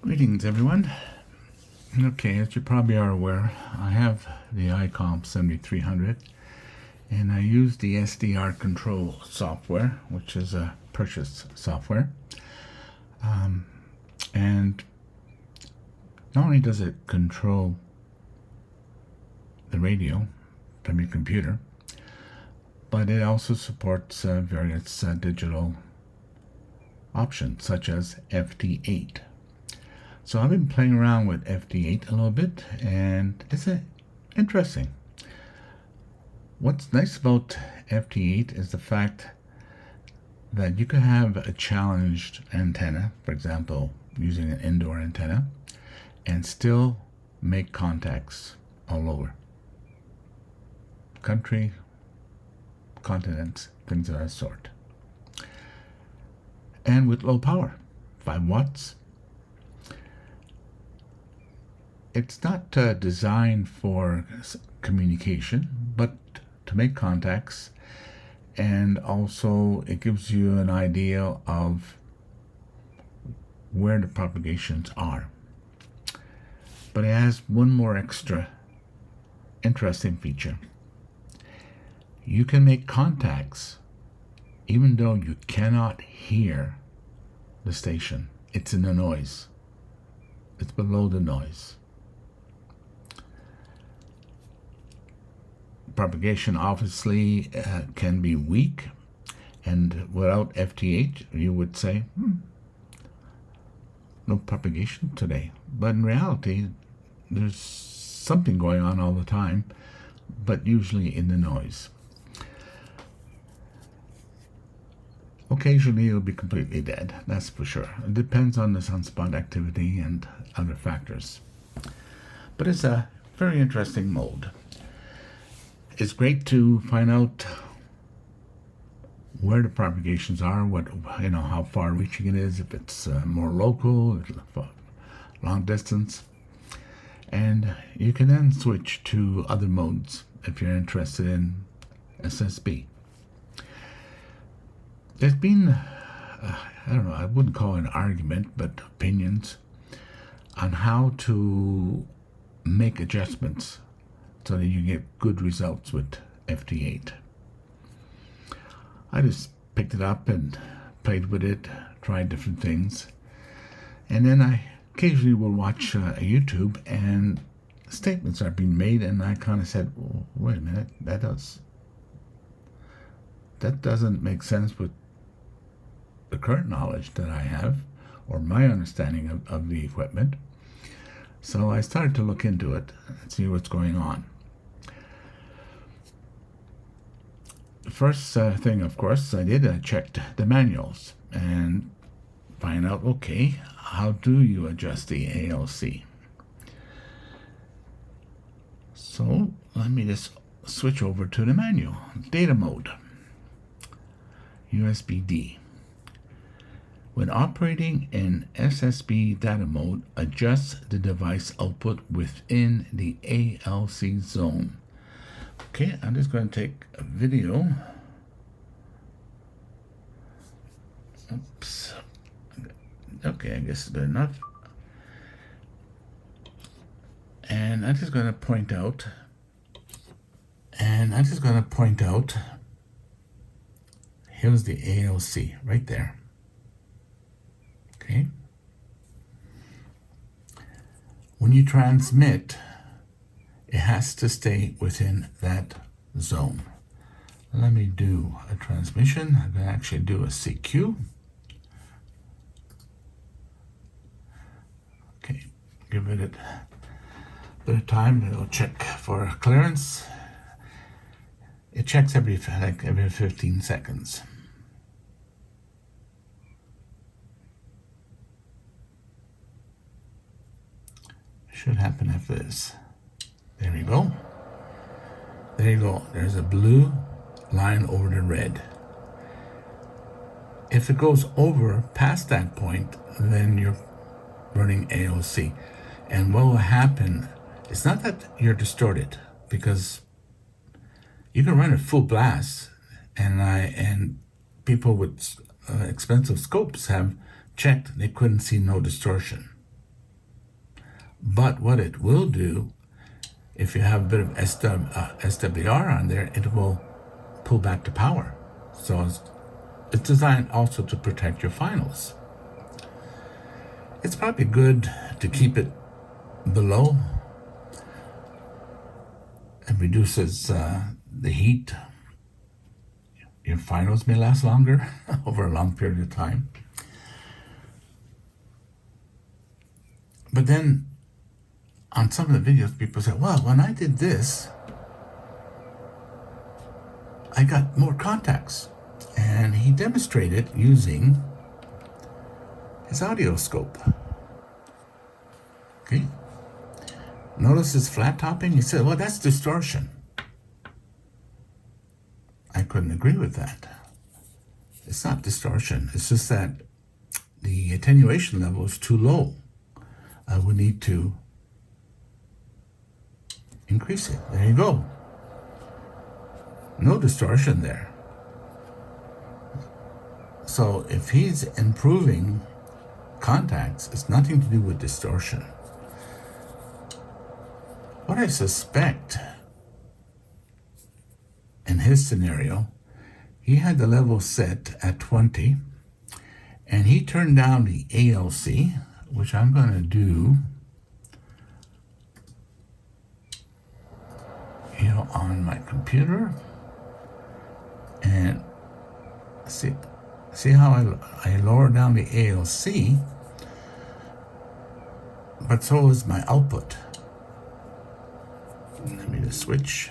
Greetings, everyone. Okay, as you probably are aware, I have the Icom 7300 and I use the SDR control software, which is a purchased software. And not only does it control the radio from your computer, but it also supports various digital options such as FT8. So I've been playing around with FT8 a little bit, and it's interesting. What's nice about FT8 is the fact that you can have a challenged antenna, for example, using an indoor antenna, and still make contacts all over. Country, continents, things of that sort. And with low power, 5 watts. It's not designed for communication, but to make contacts, and also it gives you an idea of where the propagations are. But it has one more extra interesting feature. You can make contacts even though you cannot hear the station. It's in the noise. It's below the noise. Propagation obviously can be weak, and without FT8 you would say no propagation today, but in reality there's something going on all the time, but usually in the noise. Occasionally it'll be completely dead, that's for sure. It depends on the sunspot activity and other factors, but it's a very interesting mode. It's great to find out where the propagations are, how far reaching it is, if it's more local, long distance. And you can then switch to other modes if you're interested in SSB. There's been, I wouldn't call it an argument, but opinions on how to make adjustments so that you get good results with FT8. I just picked it up and played with it, tried different things, and then I occasionally will watch YouTube, and statements are being made, and I kind of said, well, wait a minute, that doesn't make sense with the current knowledge that I have, or my understanding of the equipment. So I started to look into it and see what's going on. The first thing, of course, I did, I checked the manuals and find out, okay, how do you adjust the ALC? So let me just switch over to the manual. Data mode, USB-D. When operating in SSB data mode, adjust the device output within the ALC zone. Okay, I'm just going to take a video. Oops. Okay, I guess it's good enough. And I'm just going to point out, here's the ALC right there. Okay. When you transmit, it has to stay within that zone. Let me do a transmission. I'm going to actually do a CQ. Okay, give it a bit of time. It'll check for clearance. It checks every 15 seconds. Should happen after this. There we go. There you go. There's a blue line over the red. If it goes over past that point, then you're running ALC. And what will happen, it's not that you're distorted, because you can run it full blast, and people with expensive scopes have checked, they couldn't see no distortion. But what it will do, if you have a bit of SWR on there, it will pull back the power. So it's designed also to protect your finals. It's probably good to keep it below. It reduces the heat. Your finals may last longer over a long period of time. But then on some of the videos, people say, well, when I did this, I got more contacts. And he demonstrated using his audio scope. Okay. Notice his flat topping? He said, well, that's distortion. I couldn't agree with that. It's not distortion. It's just that the attenuation level is too low. I would need to increase it. There you go. No distortion there. So if he's improving contacts, it's nothing to do with distortion. What I suspect in his scenario, he had the level set at 20, and he turned down the ALC, which I'm going to do here on my computer. And see how I lower down the ALC, but so is my output. Let me just switch.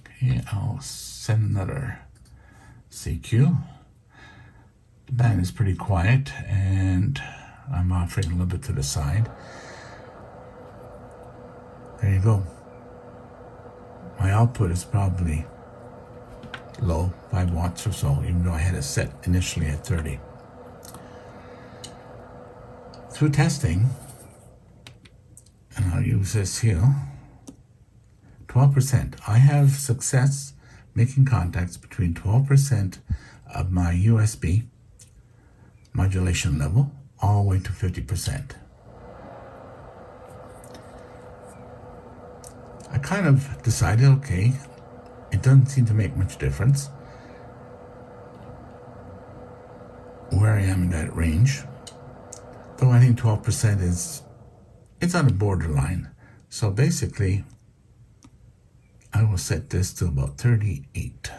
Okay, I'll send another CQ. The band is pretty quiet, and I'm offering a little bit to the side. There you go. My output is probably low, 5 watts or so, even though I had it set initially at 30. Through testing, and I'll use this here, 12%. I have success making contacts between 12% of my USB modulation level all the way to 50%. I kind of decided, okay, it doesn't seem to make much difference where I am in that range. Though I think 12% it's on the borderline. So basically, I will set this to about 38.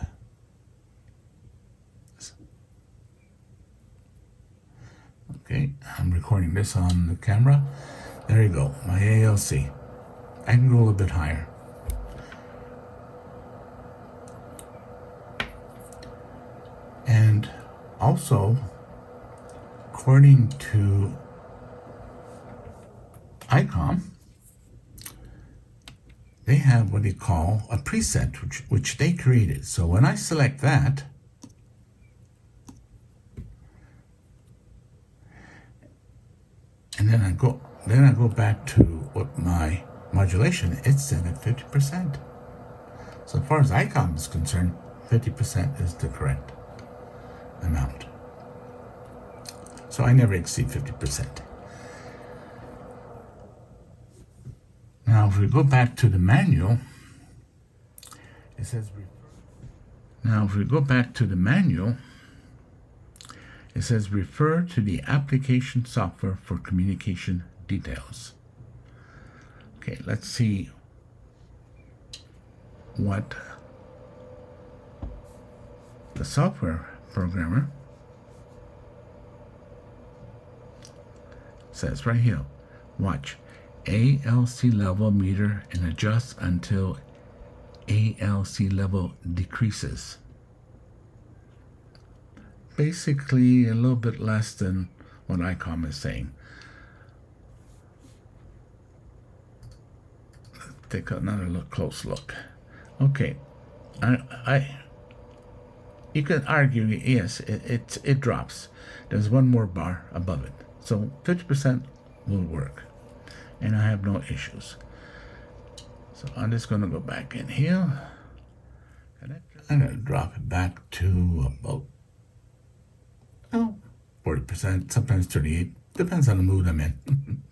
Okay, I'm recording this on the camera. There you go, my ALC. I can go a little bit higher. And also, according to Icom, they have what they call a preset, which they created. So when I select that, and then I go back to what my modulation, it's set at 50%. So as far as Icom is concerned, 50% is the correct amount. So I never exceed 50%. Now, if we go back to the manual, it says, refer to the application software for communication details. Okay, let's see what the software programmer says right here. Watch. ALC level meter and adjust until ALC level decreases. Basically a little bit less than what Icom is saying. Let's take another close look. Okay, you can argue, yes, it drops. There's one more bar above it. So 50% will work. And I have no issues. So I'm just going to go back in here. I'm going to drop it back to about 40%. 30%, sometimes 38. Depends on the mood I'm in.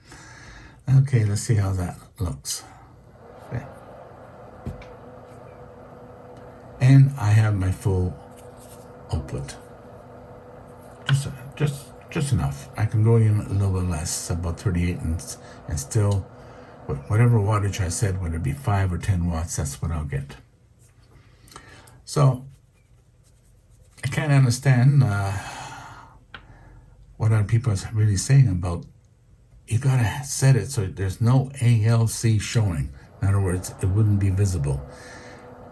Okay, let's see how that looks. Okay. And I have my full output. Just enough. I can go in a little bit less, about 38, and still, whatever wattage I said, whether it be 5 or 10 watts, that's what I'll get. So, I can't understand what other people are really saying about, you gotta set it so there's no ALC showing. In other words, it wouldn't be visible.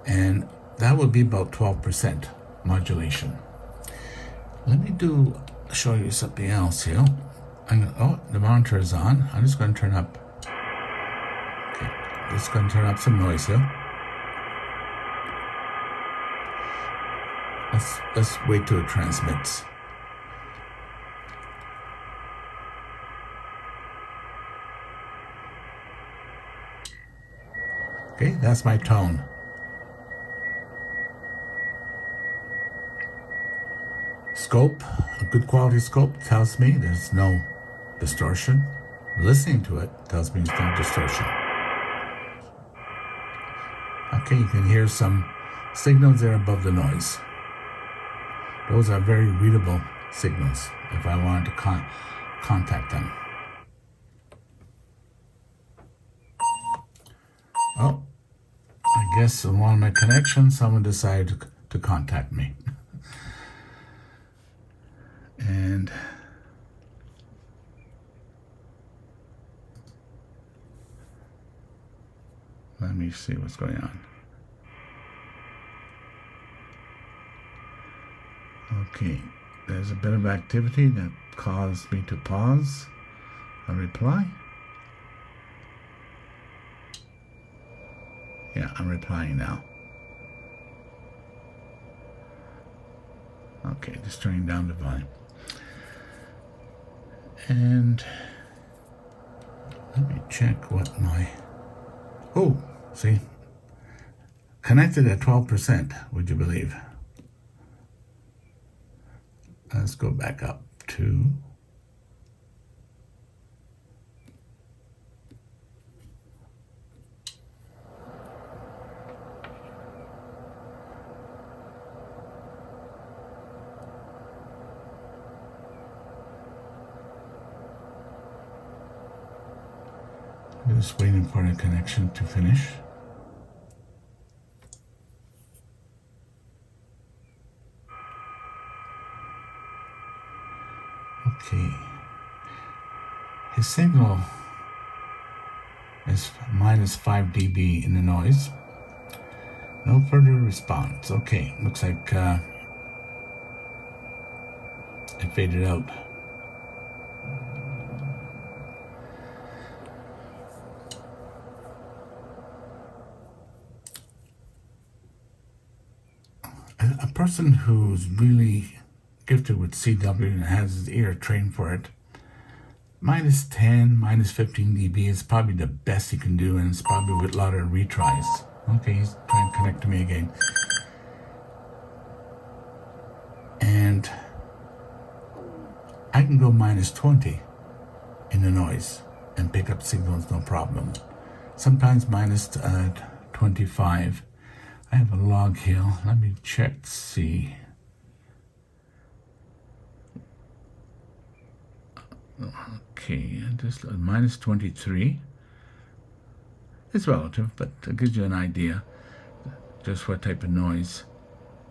And that would be about 12% modulation. Let me show you something else here. Oh, the monitor is on. I'm just going to turn up. Okay, just going to turn up some noise here. Let's wait till it transmits. Okay, that's my tone. Scope, a good quality scope tells me there's no distortion. Listening to it tells me there's no distortion. Okay, you can hear some signals there above the noise. Those are very readable signals if I wanted to contact them. Oh, I guess on one of my connections, someone decided to contact me. And let me see what's going on. Okay, there's a bit of activity that caused me to pause a reply. Yeah, I'm replying now. Okay, just turning down the volume. And let me check what oh, see, connected at 12%, would you believe? Let's go back up to just waiting for the connection to finish. Okay. His signal is minus 5 dB in the noise. No further response. Okay, looks like it faded out. A person who's really gifted with CW and has his ear trained for it, minus 10, minus 15 dB is probably the best he can do, and it's probably with a lot of retries. Okay, he's trying to connect to me again. And I can go minus 20 in the noise and pick up signals no problem. Sometimes minus 25. I have a log here. Let me check to see. Okay, just minus 23. It's relative, but it gives you an idea just what type of noise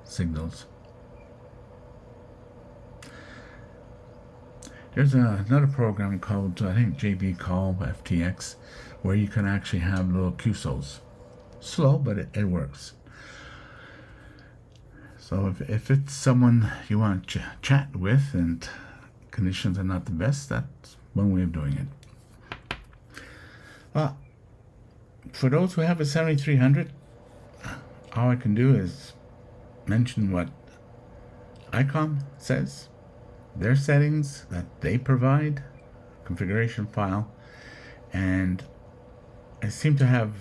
signals. There's another program called, I think, JB Call FT8, where you can actually have little QSOs. Slow, but it works. So if it's someone you want to chat with and conditions are not the best, that's one way of doing it. Well, for those who have a 7300, all I can do is mention what Icom says, their settings that they provide, configuration file, and I seem to have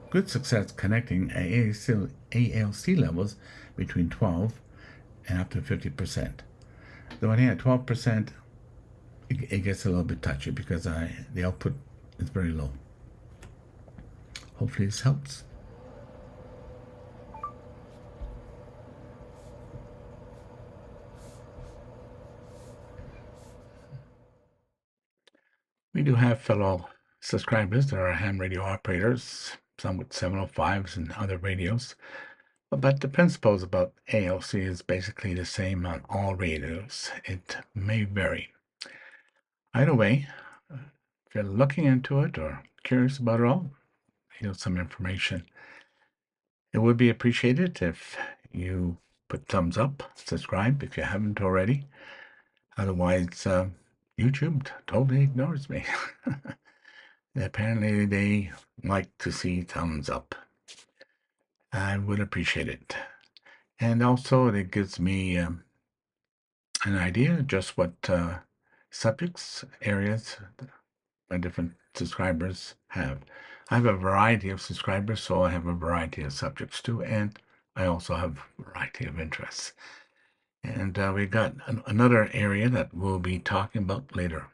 good success connecting ALC levels between 12 and up to 50%. So when I hit 12%, it gets a little bit touchy because the output is very low. Hopefully this helps. We do have fellow subscribers that are ham radio operators, some with 705s and other radios. But the principles about ALC is basically the same on all radios. It may vary. Either way, if you're looking into it or curious about it all, here's some information. It would be appreciated if you put thumbs up, subscribe if you haven't already. Otherwise, YouTube totally ignores me. Apparently, they like to see thumbs up. I would appreciate it. And also, it gives me an idea just what subjects, areas my different subscribers have. I have a variety of subscribers, so I have a variety of subjects too, and I also have a variety of interests. And we got another area that we'll be talking about later